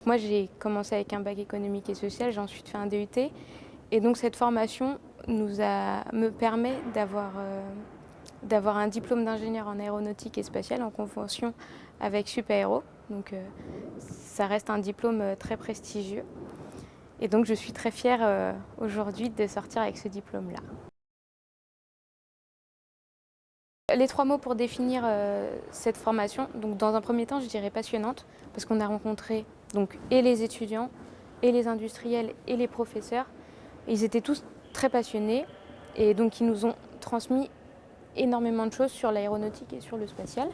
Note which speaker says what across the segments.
Speaker 1: Moi, j'ai commencé avec un bac économique et social, j'ai ensuite fait un DUT. Et donc cette formation me permet d'avoir un diplôme d'ingénieur en aéronautique et spatiale en convention avec Supaéro. Donc ça reste un diplôme très prestigieux. Et donc je suis très fière aujourd'hui de sortir avec ce diplôme-là. Les 3 mots pour définir cette formation, donc dans un premier temps, je dirais passionnante, parce qu'on a rencontré donc, et les étudiants, et les industriels, et les professeurs. Ils étaient tous très passionnés, et donc ils nous ont transmis énormément de choses sur l'aéronautique et sur le spatial.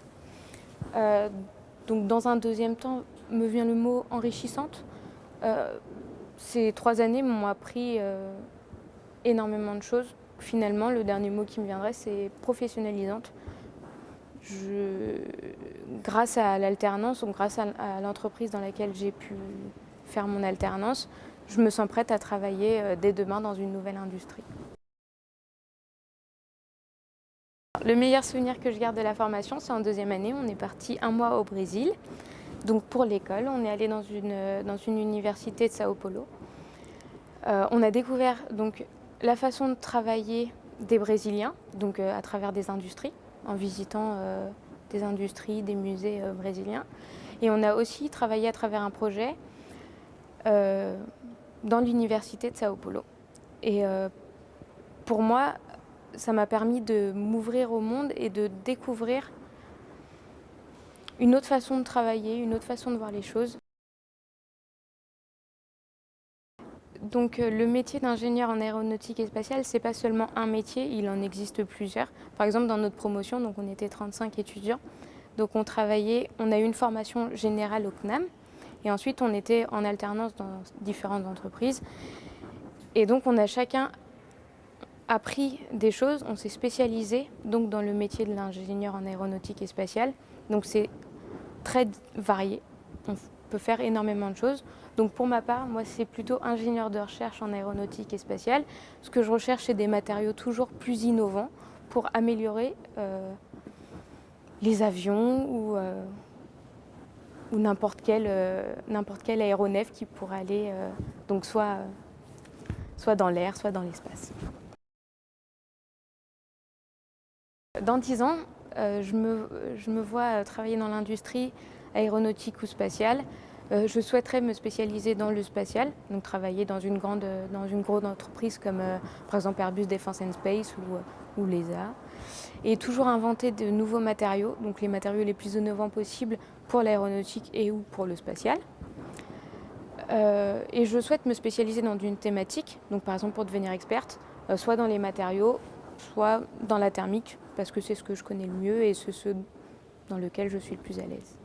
Speaker 1: Donc dans un deuxième temps, me vient le mot enrichissante. Ces 3 années m'ont appris énormément de choses. Finalement, le dernier mot qui me viendrait, c'est professionnalisante. Grâce à l'alternance, ou grâce à l'entreprise dans laquelle j'ai pu faire mon alternance, je me sens prête à travailler dès demain dans une nouvelle industrie. Le meilleur souvenir que je garde de la formation, c'est en 2e année. On est parti 1 mois au Brésil. Donc pour l'école, on est allé dans une université de Sao Paulo. On a découvert donc, la façon de travailler des Brésiliens, donc à travers des industries, en visitant des industries, des musées brésiliens. Et on a aussi travaillé à travers un projet dans l'université de Sao Paulo. Et pour moi, ça m'a permis de m'ouvrir au monde et de découvrir une autre façon de travailler, une autre façon de voir les choses. Donc le métier d'ingénieur en aéronautique et spatiale, c'est pas seulement un métier, il en existe plusieurs. Par exemple, dans notre promotion, donc on était 35 étudiants. Donc on a eu une formation générale au CNAM et ensuite on était en alternance dans différentes entreprises. Et donc on a chacun appris des choses, on s'est spécialisé donc dans le métier de l'ingénieur en aéronautique et spatiale. Donc c'est très varié, on peut faire énormément de choses. Donc pour ma part, moi c'est plutôt ingénieur de recherche en aéronautique et spatiale. Ce que je recherche, c'est des matériaux toujours plus innovants pour améliorer les avions ou n'importe quel aéronef qui pourrait aller donc soit dans l'air, soit dans l'espace. Dans 10 ans, je me vois travailler dans l'industrie aéronautique ou spatiale. Je souhaiterais me spécialiser dans le spatial, donc travailler dans une grande entreprise comme par exemple Airbus Defence and Space ou l'ESA. Et toujours inventer de nouveaux matériaux, donc les matériaux les plus innovants possibles pour l'aéronautique et ou pour le spatial. Et je souhaite me spécialiser dans une thématique, donc par exemple pour devenir experte, soit dans les matériaux, soit dans la thermique, parce que c'est ce que je connais le mieux et c'est ce dans lequel je suis le plus à l'aise.